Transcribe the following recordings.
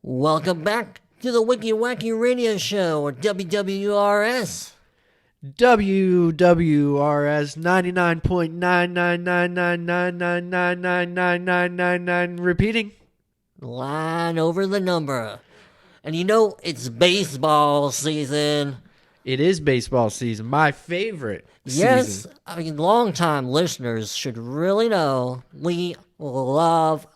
Welcome back to the Wacky Radio Show, or WWRS. WWRS 99.99999999999 repeating. Line over the number. And you know, it's baseball season. It is baseball season, my favorite Yes, season. I mean, long-time listeners should really know we love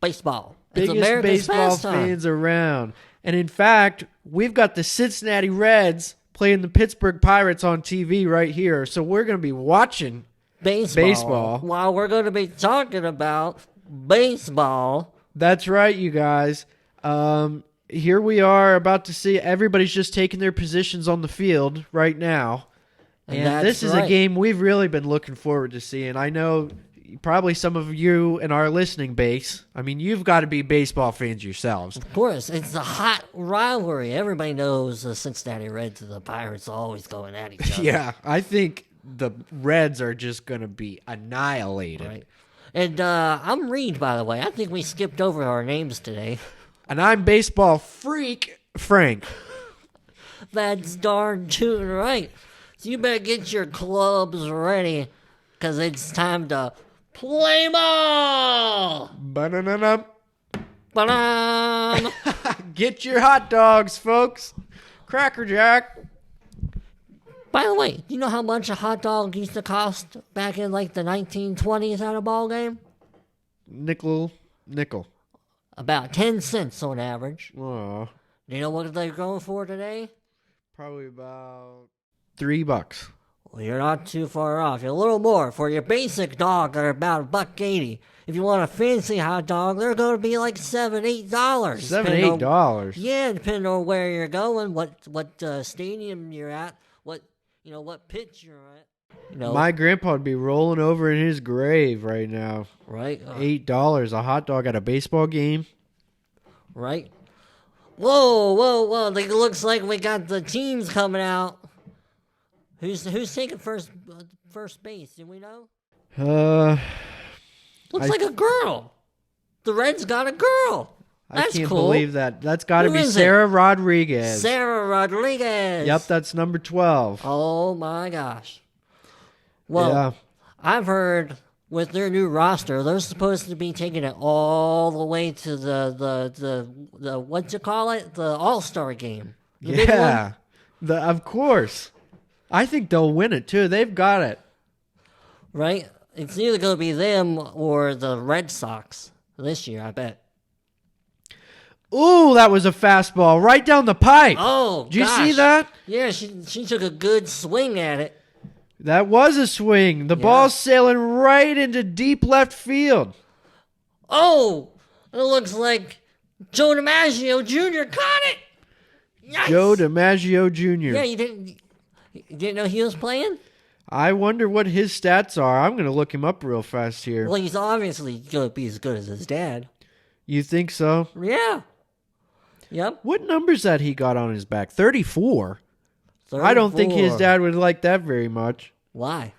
baseball. It's Biggest America's baseball pastime. fans around. And in fact, we've got the Cincinnati Reds playing the Pittsburgh Pirates on TV right here. So we're going to be watching baseball. While we're going to be talking about baseball. That's right, you guys. Here we are about to see everybody's just taking their positions on the field right now. And this is a game we've really been looking forward to seeing. I know probably some of you in our listening base, I mean, you've got to be baseball fans yourselves. Of course, it's a hot rivalry. Everybody knows the Cincinnati Reds and the Pirates are always going at each other. Yeah, I think the Reds are just going to be annihilated. Right. And I'm Reid, by the way. I think we skipped over our names today. And I'm baseball freak Frank. That's darn tootin' right. So you better get your clubs ready, because it's time to play ball! Ba-da-da-da. Ba-dum! Get your hot dogs, folks. Cracker Jack. By the way, do you know how much a hot dog used to cost back in like the 1920s at a ball game? Nickel. About 10 cents on average. Aw. Do you know what they're going for today? Probably about $3. Well, you're not too far off. You're a little more. For your basic dog, they're about $1.80. If you want a fancy hot dog, they're going to be like $7, $8. $7, $8. Yeah, depending on where you're going, what stadium you're at, what pitch you're at. You know, My grandpa would be rolling over in his grave right now. right? $8 a hot dog at a baseball game. Right? Whoa! It looks like we got the teams coming out. Who's taking first base? Do we know? Looks like a girl. The Reds got a girl. That's I can't cool. believe that. That's got to Who be is Sarah Rodriguez. Sarah Rodriguez. Yep, that's number 12. Oh my gosh. Well, Yeah. I've heard with their new roster, they're supposed to be taking it all the way to the what you call it, the All-Star game. The big Yeah, one, of course. I think they'll win it too. They've got it. right? It's either going to be them or the Red Sox this year, I bet. Ooh, that was a fastball right down the pipe. Oh, Did you see that? Yeah, she took a good swing at it. That was a swing. The ball's sailing right into deep left field. Oh, it looks like Joe DiMaggio Jr. caught it. Nice. Joe DiMaggio Jr. Yeah, you didn't know he was playing? I wonder what his stats are. I'm going to look him up real fast here. Well, he's obviously going to be as good as his dad. You think so? Yeah. Yep. What numbers that he got on his back? 34. I don't think his dad would like that very much. Why?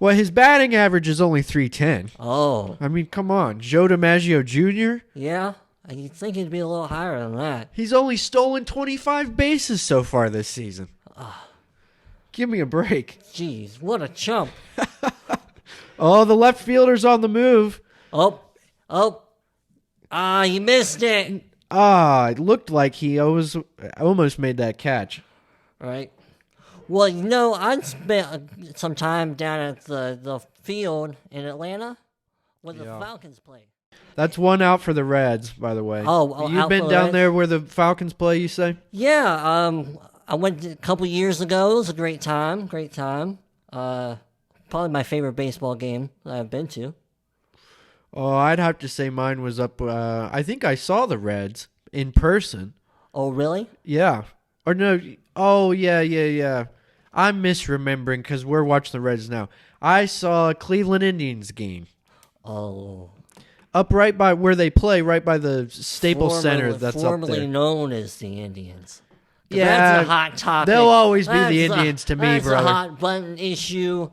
Well, his batting average is only .310. Oh. I mean, come on. Joe DiMaggio Jr.? Yeah? You'd think he'd be a little higher than that. He's only stolen 25 bases so far this season. Give me a break. Jeez, what a chump. Oh, the left fielder's on the move. Oh. You missed it. It looked like he almost made that catch. Right. Well, you know, I spent some time down at the field in Atlanta where the Falcons play. That's one out for the Reds, by the way. Oh, You've out been for the down Reds? there where the Falcons play, you say? Yeah, I went a couple years ago. It was a great time. Probably my favorite baseball game that I've been to. Oh, I'd have to say mine was up. I think I saw the Reds in person. Oh, really? Yeah. Or no. Oh, yeah. I'm misremembering because we're watching the Reds now. I saw a Cleveland Indians game. Oh. Up right by where they play, right by the Staples Center that's up formerly there. known as the Indians. Yeah, That's a hot topic. they'll always be the Indians to me, that's brother. That's a hot button issue.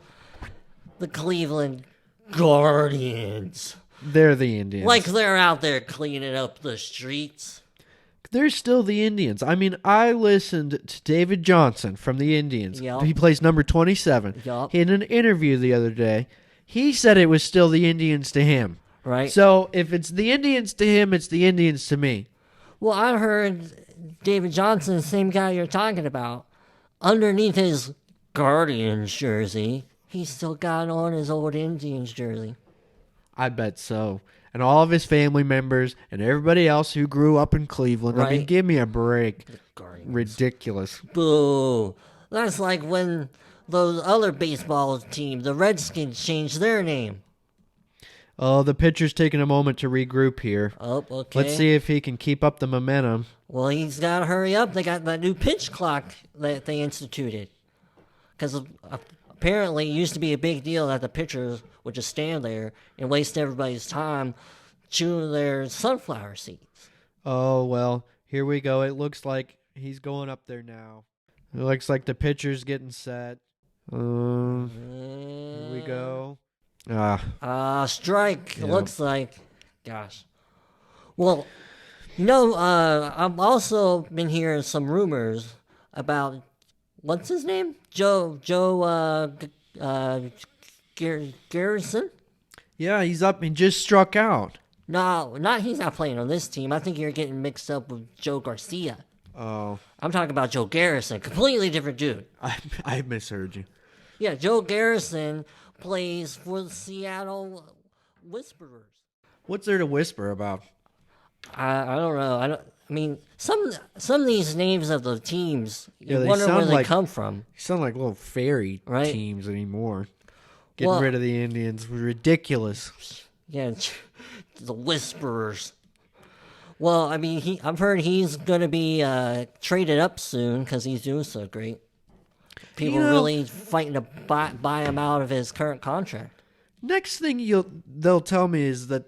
The Cleveland Guardians. They're the Indians. Like they're out there cleaning up the streets. They're still the Indians. I mean, I listened to David Johnson from the Indians. Yep. He plays number 27. Yup. In an interview the other day, he said it was still the Indians to him. Right. So if it's the Indians to him, it's the Indians to me. Well, I heard David Johnson, the same guy you're talking about, underneath his Guardians jersey, he's still got on his old Indians jersey. I bet so. And all of his family members and everybody else who grew up in Cleveland. Right. I mean, give me a break. Guardians. Ridiculous. Boo. That's like when those other baseball teams, the Redskins, changed their name. Oh, the pitcher's taking a moment to regroup here. Oh, okay. Let's see if he can keep up the momentum. Well, he's got to hurry up. They got that new pitch clock that they instituted. Because apparently it used to be a big deal that the pitchers would just stand there and waste everybody's time chewing their sunflower seeds. Oh, well, here we go. It looks like he's going up there now. It looks like the pitcher's getting set. Here we go. Strike, Yeah. looks like. Gosh. Well, I've also been hearing some rumors about, what's his name? Joe Garrison? Yeah, he's up and just struck out. No, he's not playing on this team. I think you're getting mixed up with Joe Garcia. Oh, I'm talking about Joe Garrison, completely different dude. I misheard you. Yeah, Joe Garrison plays for the Seattle Whisperers. What's there to whisper about? I don't know. I mean, some of these names of the teams, you they wonder where sound they like- come from. You sound like little fairy Right. teams anymore. Getting Well- rid of the Indians was ridiculous. Yeah, the Whisperers. Well, I mean, I've heard he's going to be traded up soon because he's doing so great. People are really fighting to buy him out of his current contract. Next thing they'll tell me is that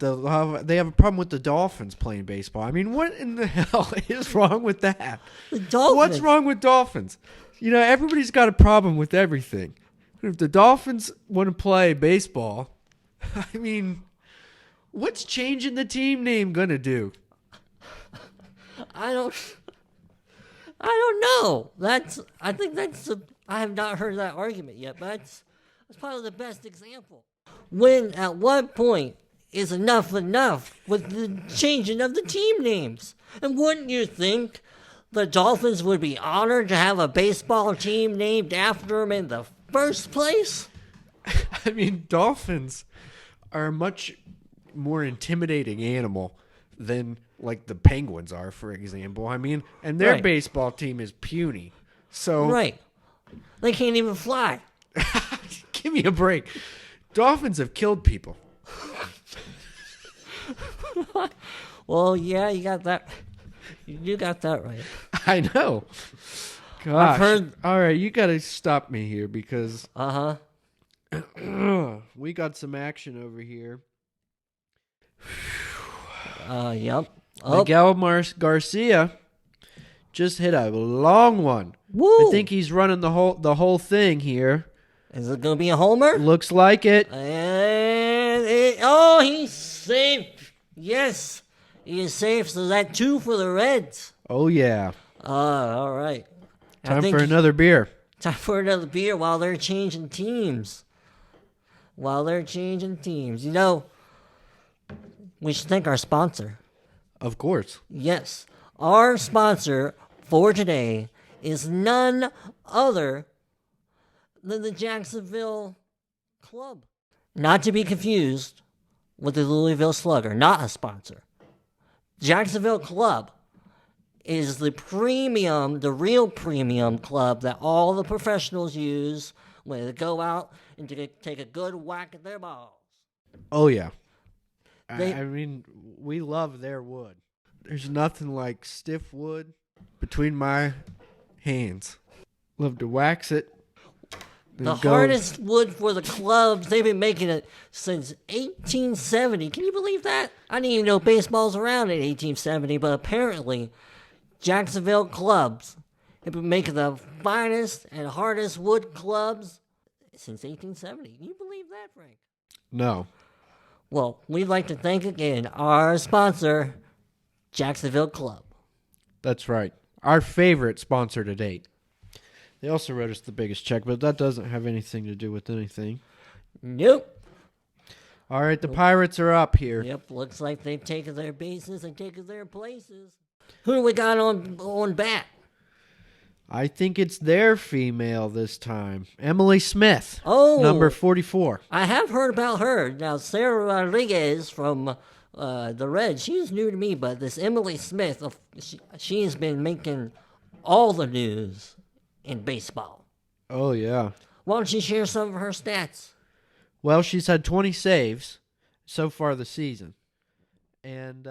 they have a problem with the Dolphins playing baseball. I mean, what in the hell is wrong with that? The Dolphins. What's wrong with Dolphins? You know, everybody's got a problem with everything. If the Dolphins want to play baseball, I mean, what's changing the team name gonna do? I don't know. I have not heard that argument yet, but that's probably the best example. At what point is enough with the changing of the team names? And wouldn't you think the Dolphins would be honored to have a baseball team named after them in the first place? I mean, dolphins are a much more intimidating animal than like the Penguins are, for example. I mean, and their Right. baseball team is puny. So Right. They can't even fly. give me a break. Dolphins have killed people. Well, yeah, you got that. You got that right. I know. Gosh. heard- All right, you got to stop me here because Uh-huh. we got some action over here. Yep. Oh, Miguel Garcia just hit a long one. woo! I think he's running the whole thing here. Is it going to be a homer? Looks like it. And he's safe. Yes, he is safe. So that's 2 for the Reds. Oh yeah. All right. Time for another beer. Time for another beer while they're changing teams. You know, we should thank our sponsor. Of course. Yes, our sponsor for today is none other than the Jacksonville Club. Not to be confused with the Louisville Slugger, not a sponsor. Jacksonville Club is the real premium club that all the professionals use when they go out and to take a good whack at their balls. Oh yeah. They- I mean, we love their wood. There's nothing like stiff wood between my hands. Love to wax it. The hardest wood for the clubs, they've been making it since 1870. Can you believe that? I didn't even know baseball's around in 1870, but apparently Jacksonville clubs have been making the finest and hardest wood clubs since 1870. Can you believe that, Frank? No. Well, we'd like to thank again our sponsor, Jacksonville Club. That's right. Our favorite sponsor to date. They also wrote us the biggest check, but that doesn't have anything to do with anything. Nope. All right, the Pirates are up here. Yep, looks like they've taken their bases and taken their places. Who do we got on bat? I think it's their female this time. Emily Smith. Oh. Number 44. I have heard about her. Now, Sarah Rodriguez from the Reds, she's new to me, but this Emily Smith, she has been making all the news in baseball. Oh, yeah. Why don't you share some of her stats? Well, she's had 20 saves so far this season. And,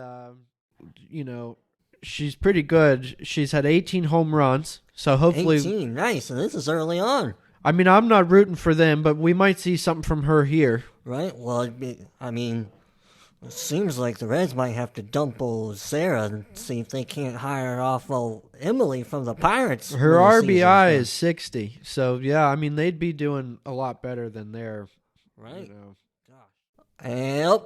she's pretty good. She's had 18 home runs, so hopefully... 18, nice, and this is early on. I mean, I'm not rooting for them, but we might see something from her here. Right, well, I mean, it seems like the Reds might have to dump old Sarah and see if they can't hire off old Emily from the Pirates. Her RBI is 60, so yeah, I mean, they'd be doing a lot better than their... Right. And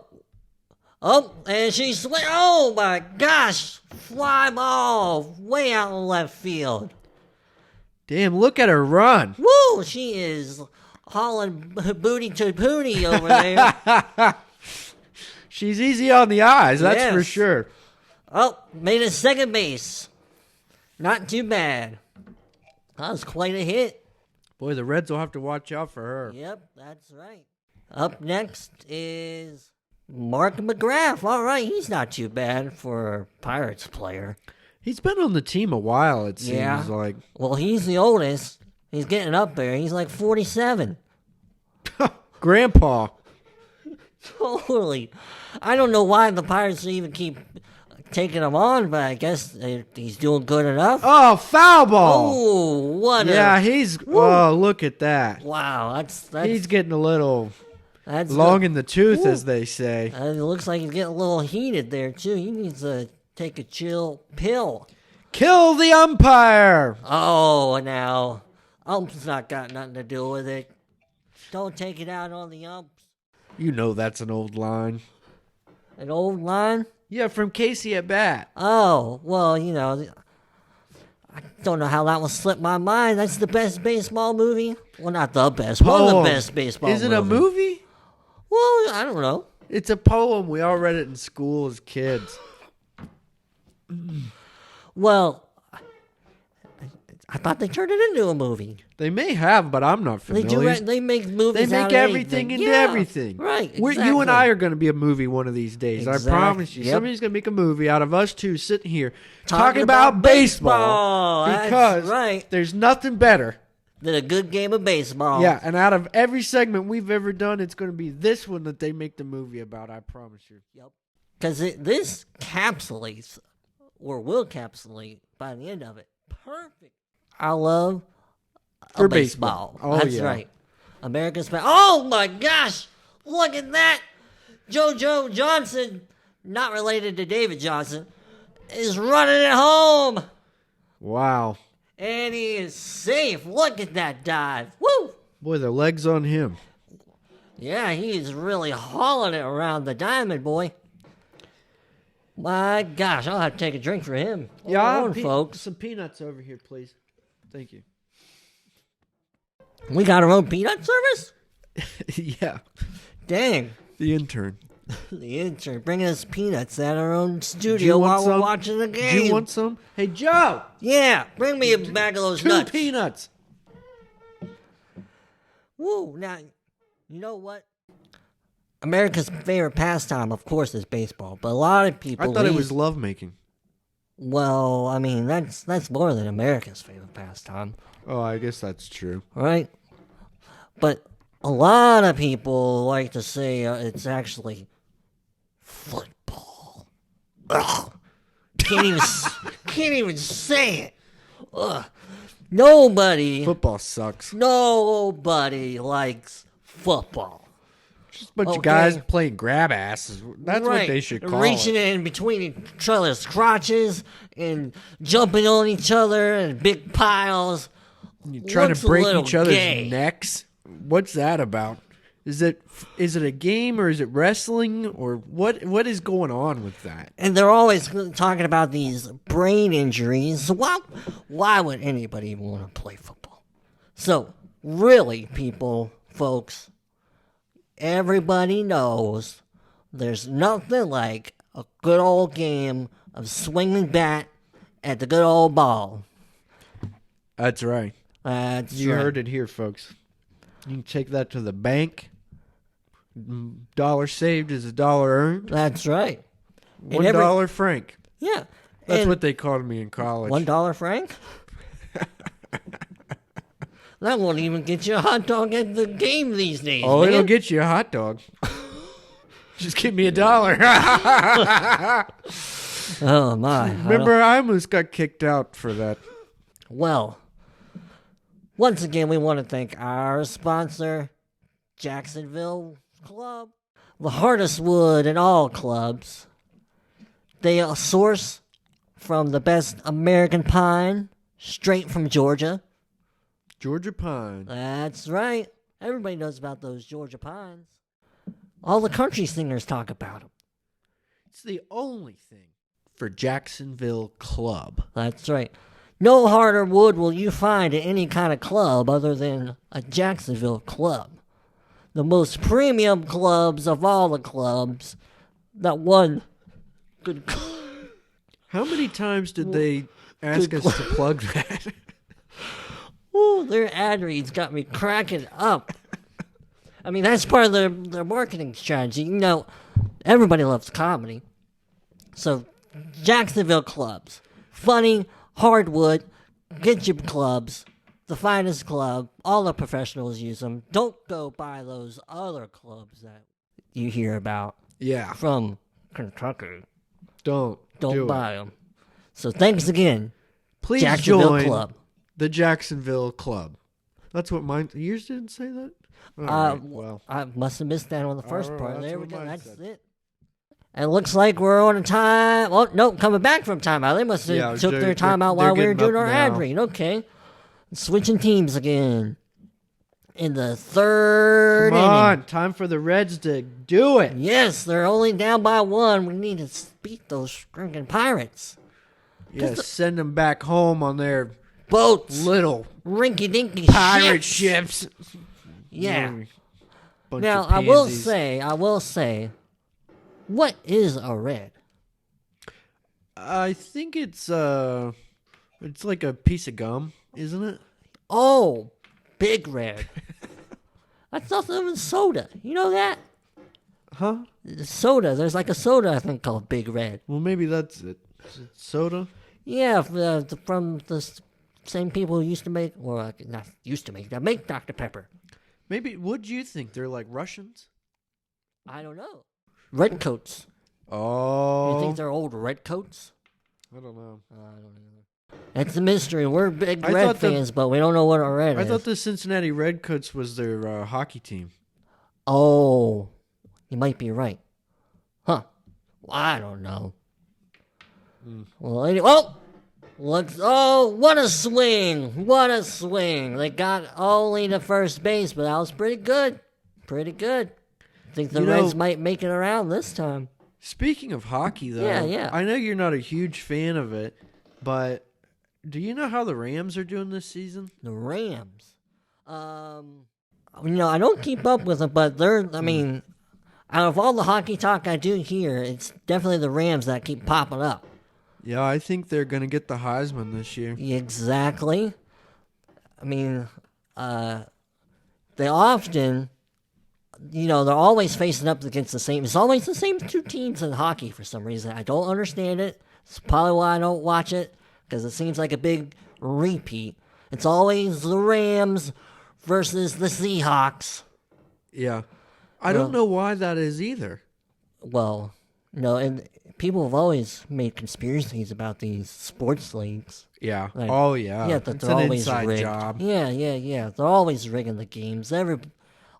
and she oh my gosh, fly ball way out in left field. Damn, look at her run. Woo, she is hauling booty to booty over there. She's easy on the eyes, that's for sure. Oh, made it second base. Not too bad. That was quite a hit. Boy, the Reds will have to watch out for her. Yep, that's right. Up next is Mark McGrath. All right, he's not too bad for a Pirates player. He's been on the team a while, it seems like. Well, he's the oldest. He's getting up there. He's like 47. Grandpa. Totally. I don't know why the Pirates even keep taking him on, but I guess he's doing good enough. Oh, foul ball. Oh, what oh, look at that. Wow, that's he's getting a little long in the tooth, as they say. It looks like he's getting a little heated there, too. He needs to take a chill pill. Kill the umpire. Oh, now, ump's not got nothing to do with it. Don't take it out on the umps. You know that's an old line. An old line? Yeah, from Casey at Bat. Oh, well, I don't know how that one slipped my mind. That's the best baseball movie. Well, not the best. One of the best baseball movies. Is it a movie? Well, I don't know. It's a poem. We all read it in school as kids. Well, I thought they turned it into a movie. They may have, but I'm not familiar. They make movies. They make everything into everything. Right. Exactly. You and I are going to be a movie one of these days. Exactly. I promise you. Yep. Somebody's going to make a movie out of us two sitting here talking about baseball. Because there's nothing better than a good game of baseball. Yeah, and out of every segment we've ever done, it's going to be this one that they make the movie about. I promise you. Yep. Because this encapsulates, or will encapsulate by the end of it. Perfect. I love for baseball. Oh, that's right. America's best. Oh my gosh! Look at that. JoJo Johnson, not related to David Johnson, is running it home. Wow. And he is safe. Look at that dive. Woo! Boy, the legs on him. Yeah, he's really hauling it around the diamond, boy. My gosh, I'll have to take a drink for him. Yeah, folks. Some peanuts over here, please. Thank you. We got our own peanut service? Yeah. Dang. The intern. The intern bringing us peanuts at our own studio while we're watching the game. Do you want some? Hey, Joe. Yeah, bring me a bag of those nuts. 2 peanuts. Woo. Now, you know what? America's favorite pastime, of course, is baseball. But a lot of people... I thought it was lovemaking. Well, I mean, that's more than America's favorite pastime. Oh, I guess that's true. Right? But a lot of people like to say it's actually football. Ugh. Can't even say it. Ugh. Nobody. Football sucks. Nobody likes football. Just a bunch of guys playing grab asses. That's what they should call Reaching it. in between each other's crotches and jumping on each other in big piles. Trying to break each other's necks. What's that about? Is it a game or is it wrestling or what is going on with that? And they're always talking about these brain injuries. Why would anybody want to play football? So, really, folks, everybody knows there's nothing like a good old game of swinging bat at the good old ball. That's right. You right. heard it here, folks. You can take that to the bank. $1 saved is $1 earned. That's right. $1 franc. Yeah. That's what they called me in college. $1 franc? That won't even get you a hot dog at the game these days. Oh, man. it'll get you a hot dog. Just give me $1. Oh, my. Remember, I almost got kicked out for that. Well, once again, we want to thank our sponsor, Jacksonville Club. The hardest wood in all clubs. They source from the best American pine, straight from Georgia. Georgia pine. That's right. Everybody knows about those Georgia pines. All the country singers talk about them. It's the only thing for Jacksonville Club. That's right. No harder wood will you find in any kind of club other than a Jacksonville Club. The most premium clubs of all the clubs. That one good. How many times did they ask us to plug that? Ooh, their ad reads got me cracking up. I mean, that's part of their marketing strategy. You know, everybody loves comedy. So, Jacksonville Clubs. Funny, hardwood, get your clubs. The finest club. All the professionals use them. Don't go buy those other clubs that you hear about. Yeah. From Kentucky. Don't buy them. So, thanks again. Please Jacksonville join Club. The Jacksonville Club. That's what mine. Yours didn't say that? Right, well, I must have missed that on the first part. There we go. That's said. it. And it looks like we're on a time. Oh, no, coming back from timeout. They must have took their time out while we were doing our ad read. Okay. Switching teams again. In the third Come on. inning. Time for the Reds to do it. Yes, they're only down by 1. We need to beat those stinking Pirates. Yes, send them back home on their boats. Little rinky-dinky pirate ships. Yeah. Bunch now, of I will pansies. say, what is a red? I think it's like a piece of gum, isn't it? Oh, Big Red. I thought that was soda. You know that? Huh? Soda. There's like a soda, I think, called Big Red. Well, maybe that's it. Is it soda? Yeah, from the same people who used to make, or not used to make, that make Dr. Pepper. Maybe, what do you think? They're like Russians? I don't know. Redcoats. Oh. You think they're old Redcoats? I don't know. I don't know. It's a mystery. We're big Red fans, but we don't know what a Red is. I thought the Cincinnati Redcoats was their hockey team. Oh, you might be right. Huh. Well, I don't know. Well, anyway, what a swing. What a swing. They got only to first base, but that was pretty good. Pretty good. I think the Reds might make it around this time. Speaking of hockey, though, yeah. I know you're not a huge fan of it, but do you know how the Rams are doing this season? The Rams? I don't keep up with them, but out of all the hockey talk I do hear, it's definitely the Rams that keep popping up. Yeah, I think they're going to get the Heisman this year. Exactly. I mean, they often, they're always facing up against the same. It's always the same two teams in hockey for some reason. I don't understand it. It's probably why I don't watch it, because it seems like a big repeat. It's always the Rams versus the Seahawks. Yeah. I don't know why that is either. Well, and people have always made conspiracies about these sports leagues. Yeah. Like, yeah. Yeah, that it's they're an always inside rigged. job. Yeah. They're always rigging the games.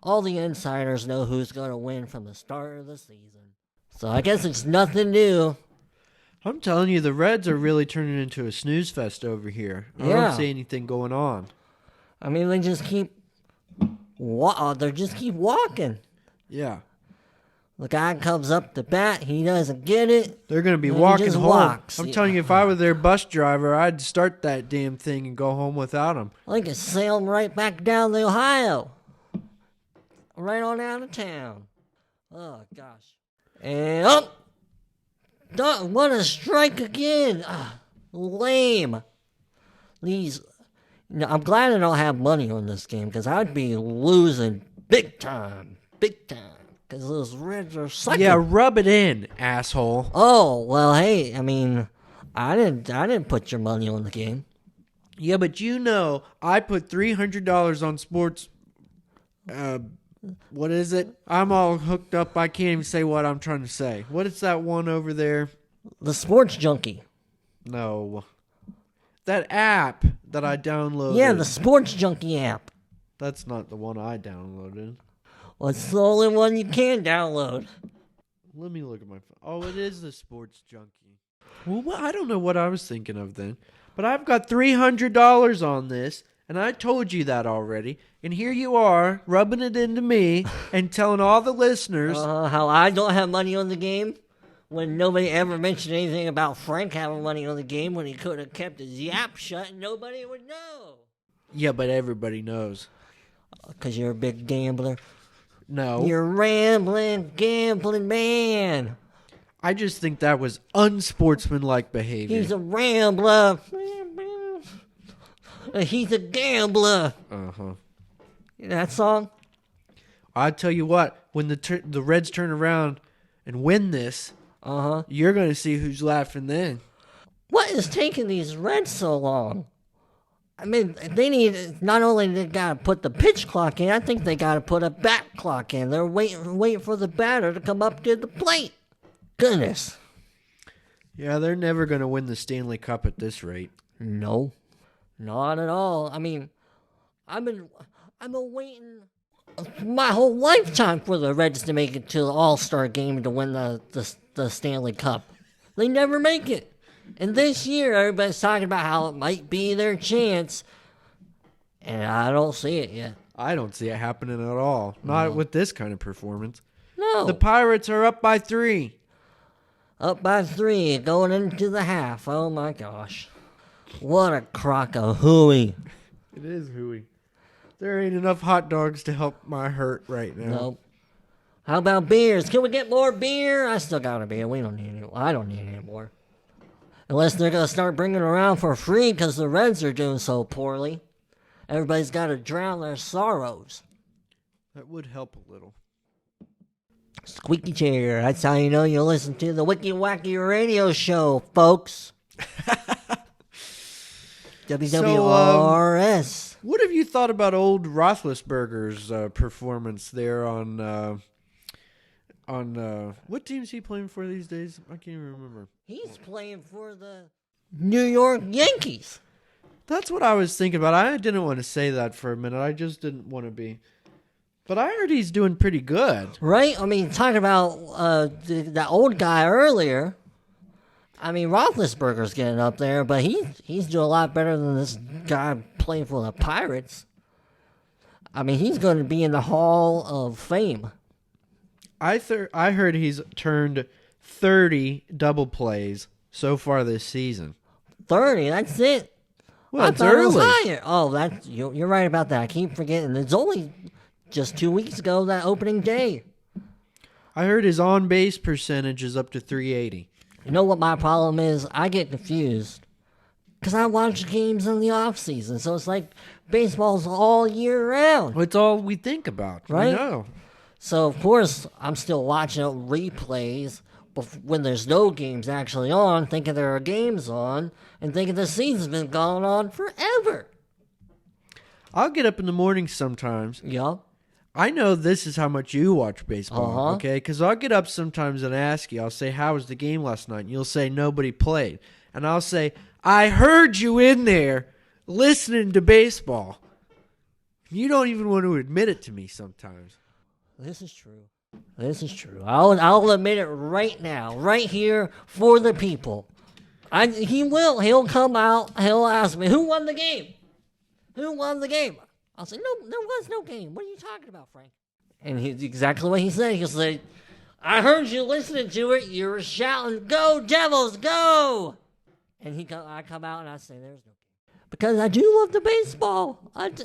All the insiders know who's going to win from the start of the season. So I guess it's nothing new. I'm telling you, the Reds are really turning into a snooze fest over here. I don't see anything going on. I mean, they just keep They just keep walking. Yeah. The guy comes up to bat. He doesn't get it. They're going to be walking home. Walks. I'm telling you, if I were their bus driver, I'd start that damn thing and go home without him. I could sail him right back down to Ohio. Right on out of town. Oh, gosh. And, what a strike again. Lame. I'm glad I don't have money on this game, because I'd be losing big time. Big time. Because those Reds are sucking. Yeah, rub it in, asshole. Oh, well, hey, I mean, I didn't put your money on the game. Yeah, but I put $300 on sports. What is it? I'm all hooked up. I can't even say what I'm trying to say. What is that one over there? The Sports Junkie. No. That app that I downloaded. Yeah, the Sports Junkie app. That's not the one I downloaded. Well, it's the only one you can download. Let me look at my phone. Oh, it is the Sports Junkie. Well, I don't know what I was thinking of then. But I've got $300 on this, and I told you that already. And here you are, rubbing it into me and telling all the listeners how I don't have money on the game, when nobody ever mentioned anything about Frank having money on the game, when he could have kept his yap shut and nobody would know. Yeah, but everybody knows. Because you're a big gambler. No. You're a rambling, gambling man. I just think that was unsportsmanlike behavior. He's a rambler. He's a gambler. Uh-huh. You know that song? I tell you what, when the Reds turn around and win this, you're going to see who's laughing then. What is taking these Reds so long? I mean, they need, not only they got to put the pitch clock in, I think they got to put a bat clock in. They're waiting for the batter to come up to the plate. Goodness. Yeah, they're never going to win the Stanley Cup at this rate. No, not at all. I mean, I've been waiting my whole lifetime for the Reds to make it to the All-Star game to win the Stanley Cup. They never make it. And this year, everybody's talking about how it might be their chance, and I don't see it yet. I don't see it happening at all. Not with this kind of performance. No. The Pirates are up by 3. Up by 3, going into the half. Oh, my gosh. What a crock of hooey. It is hooey. There ain't enough hot dogs to help my hurt right now. Nope. How about beers? Can we get more beer? I still got a beer. We don't need any. I don't need any more. Unless they're going to start bringing it around for free because the Reds are doing so poorly. Everybody's got to drown their sorrows. That would help a little. Squeaky chair. That's how you know you listen to the Wiki Wacky radio show, folks. WWRS. What have you thought about old Roethlisberger's performance there on what team is he playing for these days? I can't even remember. He's playing for the New York Yankees. That's what I was thinking about. I didn't want to say that for a minute. I just didn't want to be. But I heard he's doing pretty good. Right? I mean, talking about that old guy earlier. I mean, Roethlisberger's getting up there, but he's doing a lot better than this guy playing for the Pirates. I mean, he's going to be in the Hall of Fame. I heard he's turned 30 double plays so far this season. 30? That's it? Well, it's early. It was higher. Oh, you're right about that. I keep forgetting. It's only just 2 weeks ago, that opening day. I heard his on-base percentage is up to 380. You know what my problem is? I get confused. Because I watch games in the off-season, so it's like baseball's all year round. Well, it's all we think about. Right? I know. So, of course, I'm still watching replays when there's no games actually on, thinking there are games on, and thinking the season's been going on forever. I'll get up in the morning sometimes. Yeah. I know this is how much you watch baseball, okay? Because I'll get up sometimes and ask you, I'll say, how was the game last night? And you'll say, nobody played. And I'll say, I heard you in there listening to baseball. You don't even want to admit it to me sometimes. This is true. This is true. I'll admit it right now, right here for the people. He'll come out, he'll ask me, who won the game? Who won the game? I was like, no, there was no game. What are you talking about, Frank? And he's exactly what he said. He said, I heard you listening to it. You were shouting, "Go Devils, go!" And I come out and I say, there's no game. Because I do love the baseball. I'm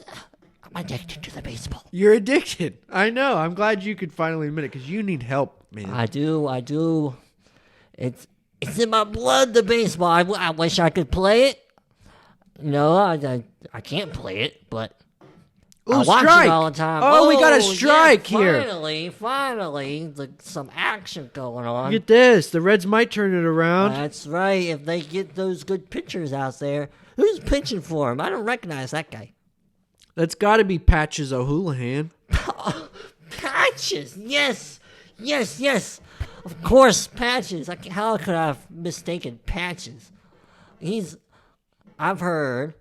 addicted to the baseball. You're addicted. I know. I'm glad you could finally admit it because you need help, man. I do. It's in my blood, the baseball. I wish I could play it. No, I can't play it, but Ooh, I watch strike. it all the time. Oh, we got a strike here. Finally, some action going on. Look at this. The Reds might turn it around. That's right. If they get those good pitchers out there. Who's pitching for him? I don't recognize that guy. That's got to be Patches O'Houlihan. Patches. Yes. Of course, Patches. How could I have mistaken Patches? I've heard.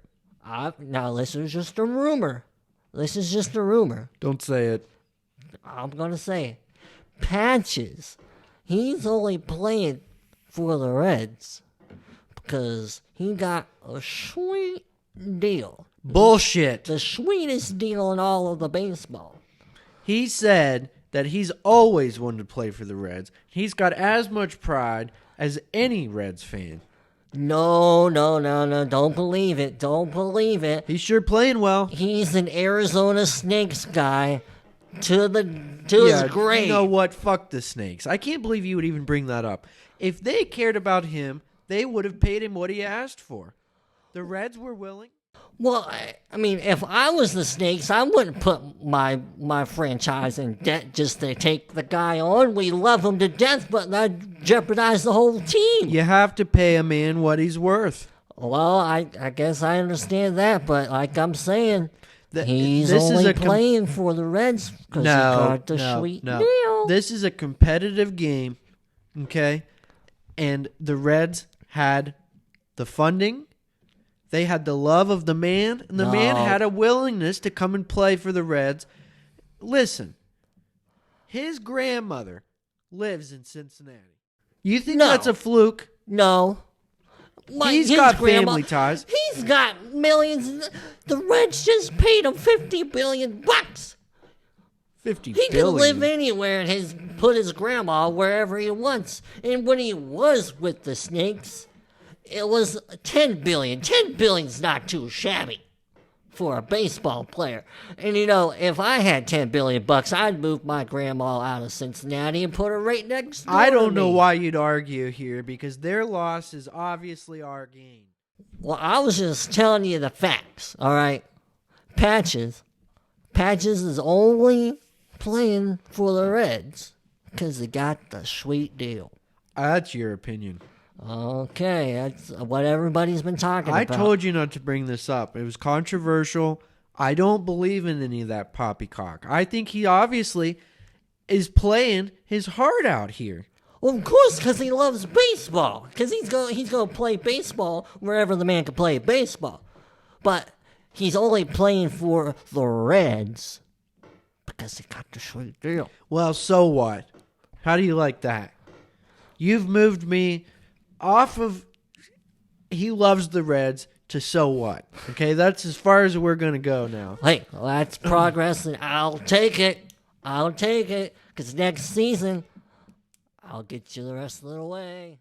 Now, this is just a rumor. Don't say it. I'm going to say it. Patches. He's only playing for the Reds because he got a sweet deal. Bullshit. The sweetest deal in all of the baseball. He said that he's always wanted to play for the Reds. He's got as much pride as any Reds fan. No. Don't believe it. He's sure playing well. He's an Arizona Snakes guy to his grave. You know what? Fuck the Snakes. I can't believe you would even bring that up. If they cared about him, they would have paid him what he asked for. The Reds were willing. Well, I mean, if I was the Snakes, I wouldn't put my franchise in debt just to take the guy on. We love him to death, but that jeopardized the whole team. You have to pay a man what he's worth. Well, I guess I understand that, but like I'm saying, he's only playing for the Reds because he got the sweet deal. This is a competitive game, okay? And the Reds had the funding. They had the love of the man, and the man had a willingness to come and play for the Reds. Listen, his grandmother lives in Cincinnati. You think that's a fluke? No. He's got family ties. He's got millions. The Reds just paid him $50 billion. $50 He billion. can live anywhere and put his grandma wherever he wants. And when he was with the Snakes, it was $10 billion. $10 billion's not too shabby for a baseball player. And if I had $10 billion, I'd move my grandma out of Cincinnati and put her right next door. I don't know why you'd argue here because their loss is obviously our gain. Well, I was just telling you the facts. All right, Patches is only playing for the Reds because he got the sweet deal. That's your opinion. Okay, that's what everybody's been talking about. I told you not to bring this up. It was controversial. I don't believe in any of that poppycock. I think he obviously is playing his heart out here. Well, of course, because he loves baseball. Because he's going to play baseball wherever the man can play baseball. But he's only playing for the Reds because he got the sweet deal. Well, so what? How do you like that? You've moved me off of he loves the Reds to so what? Okay, that's as far as we're going to go now. Hey, well, that's progress, and I'll take it. Because next season, I'll get you the rest of the way.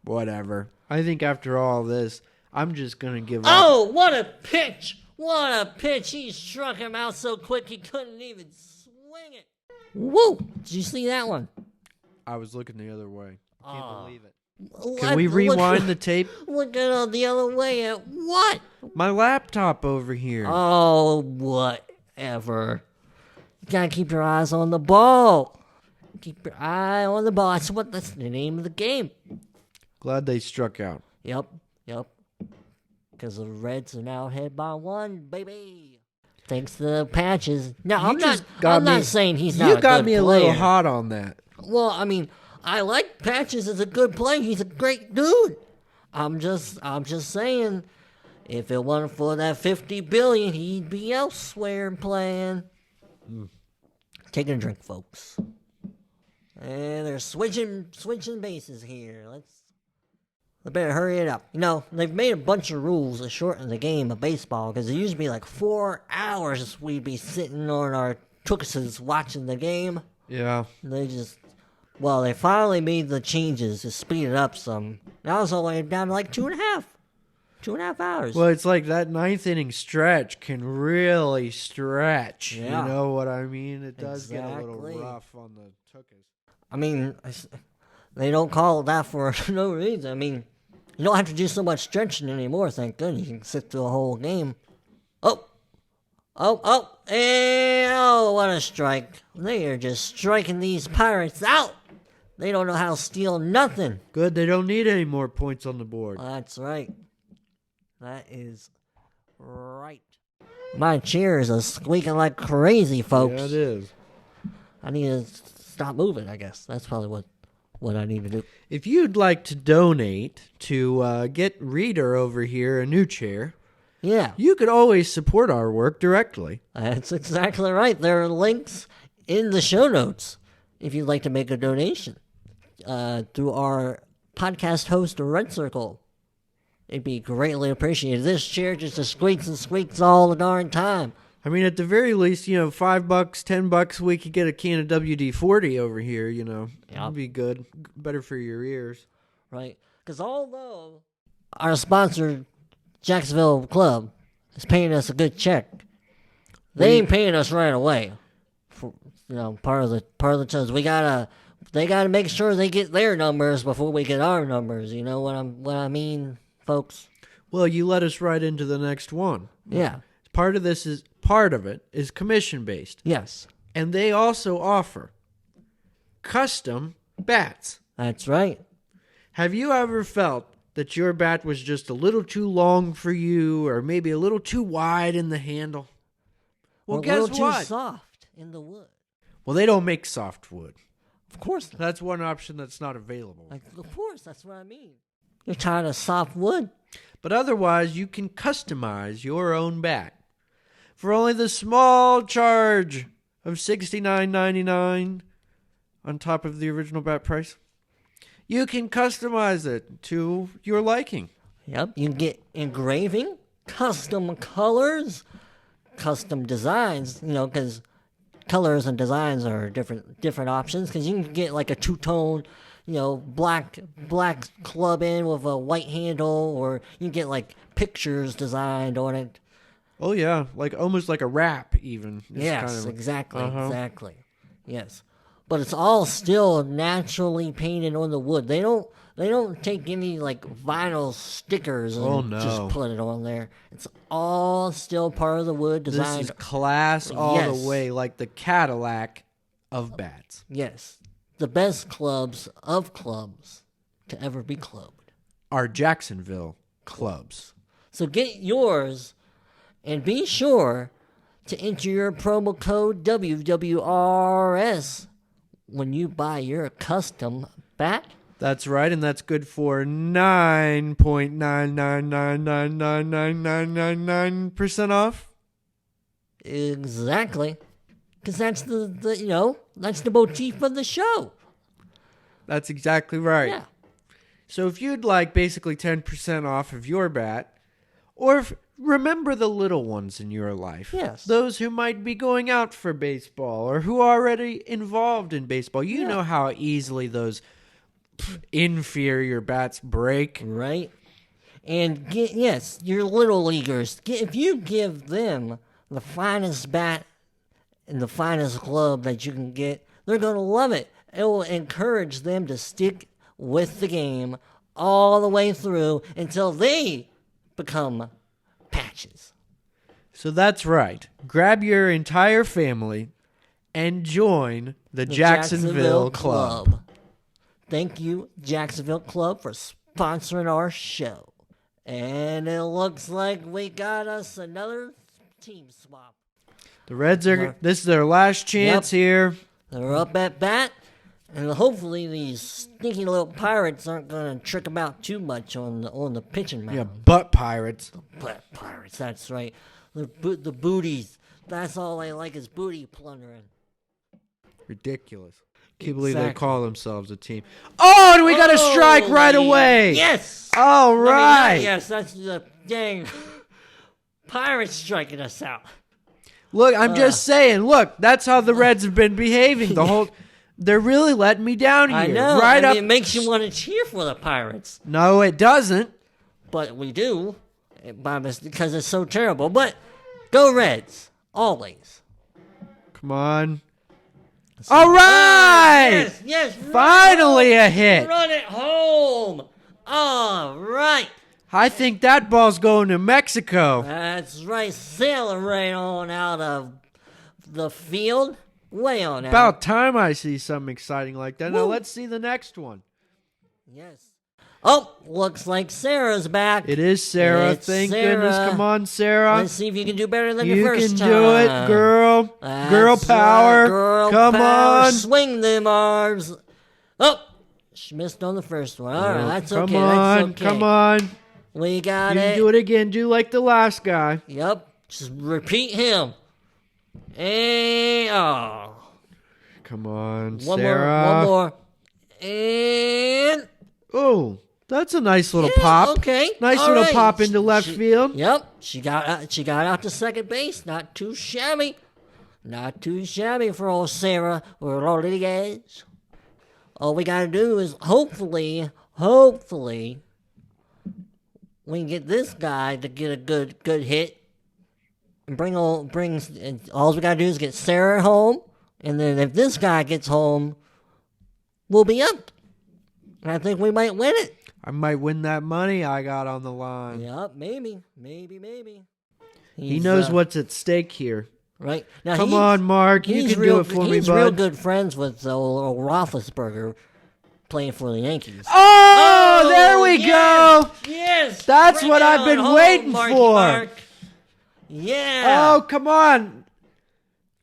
Whatever. I think after all this, I'm just going to give up. Oh, what a pitch. He struck him out so quick he couldn't even swing it. Woo! Did you see that one? I was looking the other way. I can't believe it. Can Can we rewind the tape? Looking the other way at what? My laptop over here. Oh, whatever. You gotta keep your eyes on the ball. Keep your eye on the ball. That's the name of the game. Glad they struck out. Yep. Because the Reds are now ahead by 1, baby. Thanks to the Patches. Now, I'm not saying he's not a good player. You got me a little hot on that. Well, I mean, I like Patches as a good player. He's a great dude. I'm just saying, if it wasn't for that $50 billion, he'd be elsewhere playing. Taking a drink, folks. And they're switching bases here. They better hurry it up. They've made a bunch of rules to shorten the game of baseball because it used to be like 4 hours we'd be sitting on our tuxes watching the game. Yeah. They finally made the changes to speed it up some. Now it's only down to like 2.5 hours. Well, it's like that ninth inning stretch can really stretch. Yeah. You know what I mean? It does get a little Exactly. rough on the tuchus. I mean, they don't call it that for no reason. I mean, you don't have to do so much stretching anymore, thank goodness. You can sit through a whole game. Oh, what a strike. They are just striking these Pirates out. They don't know how to steal nothing. Good, they don't need any more points on the board. That's right. That is right. My chairs are squeaking like crazy, folks. Yeah, it is. I need to stop moving, I guess. That's probably what I need to do. If you'd like to donate to get Reader over here a new chair, Yeah. you could always support our work directly. That's exactly right. There are links in the show notes if you'd like to make a donation through our podcast host, Red Circle. It'd be greatly appreciated. This chair just squeaks and squeaks all the darn time. I mean, at the very least, $5, $10, we could get a can of WD-40 over here, Yep. That'd be good. Better for your ears. Right? Because although our sponsor, Jacksonville Club, is paying us a good check, they ain't paying us right away. For part of the terms, they gotta make sure they get their numbers before we get our numbers. You know what I mean, folks? Well, you let us right into the next one. Yeah. Part of it is commission based. Yes. And they also offer custom bats. That's right. Have you ever felt that your bat was just a little too long for you, or maybe a little too wide in the handle? Well, or guess a little what? too soft in the wood. Well, they don't make softwood. Of course not. That's one option that's not available. Of course, that's what I mean. You're tired of soft wood. But otherwise, you can customize your own bat for only the small charge of $69.99 on top of the original bat price. You can customize it to your liking. Yep, you can get engraving, custom colors, custom designs, because colors and designs are different options, because you can get like a two-tone, black club in with a white handle, or you can get like pictures designed on it. Oh yeah, almost like a wrap even. It's yes, exactly. Yes. But it's all still naturally painted on the wood. They don't take any vinyl stickers and just put it on there. It's all still part of the wood design. This is class all the way, like the Cadillac of bats. Yes. The best clubs of clubs to ever be clubbed. Our Jacksonville clubs. So get yours and be sure to enter your promo code WWRS when you buy your custom bat. That's right, and that's good for 9.999999999% off. Exactly. Because that's that's the motif of the show. That's exactly right. Yeah. So if you'd like basically 10% off of your bat, or remember the little ones in your life. Yes. Those who might be going out for baseball or who are already involved in baseball. You know how easily those inferior bats break. Right. And your little leaguers, if you give them the finest bat and the finest glove that you can get, they're going to love it. It will encourage them to stick with the game all the way through until they become patches. So that's right. Grab your entire family and join the Jacksonville Club. Thank you, Jacksonville Club, for sponsoring our show. And it looks like we got us another team swap. The Reds are. This is their last chance here. They're up at bat. And hopefully these stinky little Pirates aren't going to trick them out too much on the pitching mound. Yeah, butt Pirates. Butt Pirates, that's right. The booties. That's all they like is booty plundering. Ridiculous. Can't believe they call themselves a team. Oh, and we got a strike right away. Yes. All right. Yes, that's the dang Pirates striking us out. Look, I'm just saying. Look, that's how the Reds have been behaving the whole. They're really letting me down here. I know. Right up. It makes you want to cheer for the Pirates. No, it doesn't. But we do, because it's so terrible. But go Reds, always. Come on. All right. Yes. Finally a hit. Run it home. All right. I think that ball's going to Mexico. That's right. Sailing right on out of the field. Way on out. About time I see something exciting like that. Woo. Now let's see the next one. Yes. Oh, looks like Sarah's back. It is Sarah. Thank goodness. Come on, Sarah. Let's see if you can do better than you your first time. You can do it, girl. That's girl power. Right, girl Come power. on. Swing them arms. Oh, she missed on the first one. All right, that's okay. That's okay. Come on. We got you it. Can do it again. Do like the last guy. Yep. Just repeat him. And come on, one Sarah. One more. And oh, that's a nice little pop. Okay. Nice all little right. pop into left field. Yep. She got out to second base. Not too shabby. Not too shabby for old Sarah Rodriguez. All we gotta do is hopefully we can get this guy to get a good hit. And all we gotta do is get Sarah home, and then if this guy gets home, we'll be up. And I think we might win it. I might win that money I got on the line. Yep, maybe. He knows what's at stake here. Right now, come on, Mark, you can do it for me, bud. He's real good friends with old Roethlisberger, playing for the Yankees. Oh, there we go. Yes, that's what I've been waiting for. Mark. Yeah. Oh, come on.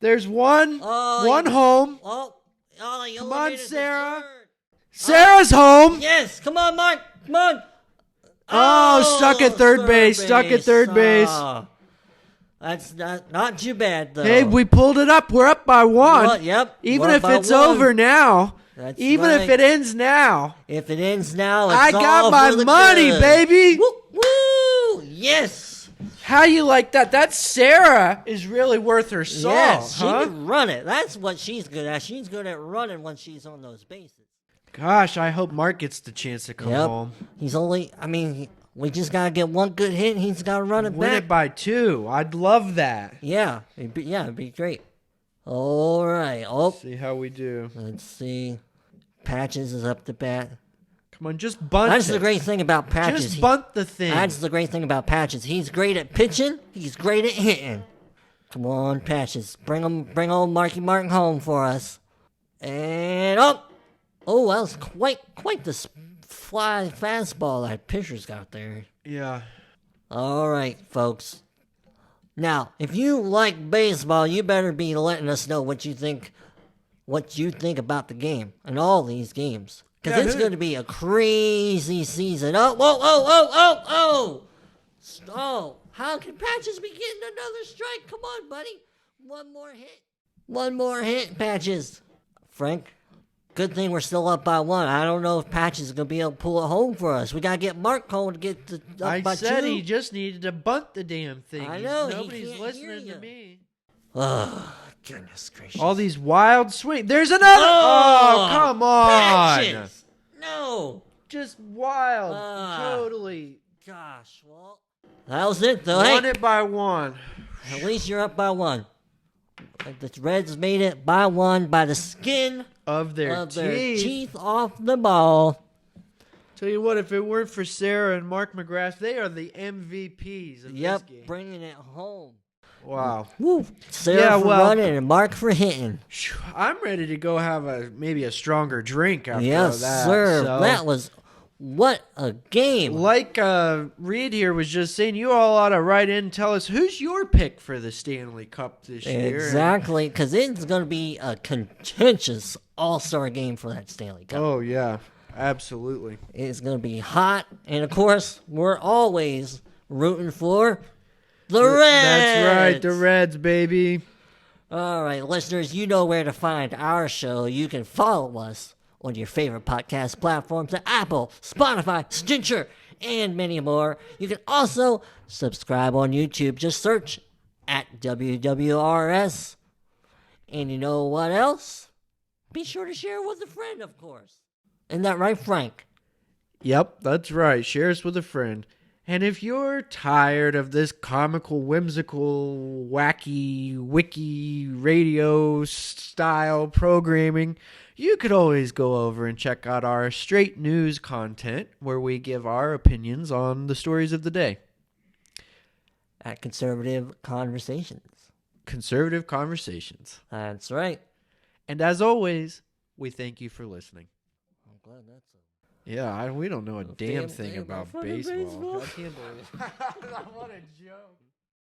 There's one home. Come on, Sarah. Sarah's home. Yes, come on, Mark. Come on. Oh, stuck at third base. Stuck at third base. That's not too bad, though. Hey, we pulled it up. We're up by one. Well, yep. Even if it's over now. That's even right. if it ends now. If it ends now, it's I got my money, baby. Woo! Yes. How you like that? That Sarah is really worth her salt. Yes, she can run it. That's what she's good at. She's good at running when she's on those bases. Gosh, I hope Mark gets the chance to come home. We just got to get one good hit, and he's got to run it back. Win it by 2. I'd love that. Yeah, it'd be great. All right. Oh, see how we do. Let's see. Patches is up to bat. Come on, just bunt That's the great thing about Patches. Just bunt the thing. That's the great thing about Patches. He's great at pitching. He's great at hitting. Come on, Patches. Bring old Marky Martin home for us. And up. Oh, that was quite the fly fastball that pitcher's got there. Yeah. All right, folks. Now, if you like baseball, you better be letting us know what you think about the game and all these games. Because it's going to be a crazy season. Oh, how can Patches be getting another strike? Come on, buddy. One more hit, Patches. Frank, good thing we're still up by 1. I don't know if Patches is going to be able to pull it home for us. We got to get Mark home to get up by 2. I said he just needed to bunt the damn thing. I know. Nobody's listening to me. Oh, goodness gracious. All these wild swings. There's another. Oh, come on. Patches. No. Just wild. Totally. Gosh, well, that was it, though. Won it by 1. At least you're up by 1. The Reds made it by 1 by the skin of their teeth off the ball. Tell you what, if it weren't for Sarah and Mark McGrath, they are the MVPs of this game. Bringing it home. Wow. Woo. Sarah for running and Mark for hitting. I'm ready to go have maybe a stronger drink after that. Yes, sir. So. That was... What a game. Like Reid here was just saying, you all ought to write in and tell us who's your pick for the Stanley Cup this year. Exactly, because it's going to be a contentious all-star game for that Stanley Cup. Oh, yeah, absolutely. It's going to be hot, and of course, we're always rooting for the Reds. That's right, the Reds, baby. All right, listeners, you know where to find our show. You can follow us on your favorite podcast platforms at Apple, Spotify, Stitcher, and many more. You can also subscribe on YouTube. Just search at WWRS. And you know what else? Be sure to share with a friend, of course. Isn't that right, Frank? Yep, that's right. Share us with a friend. And if you're tired of this comical, whimsical, wacky, wiki, radio style programming, you could always go over and check out our straight news content where we give our opinions on the stories of the day. At Conservative Conversations. Conservative Conversations. That's right. And as always, we thank you for listening. I'm glad that's over. Yeah, we don't know a damn thing about baseball. baseball. I can't believe it. What a joke.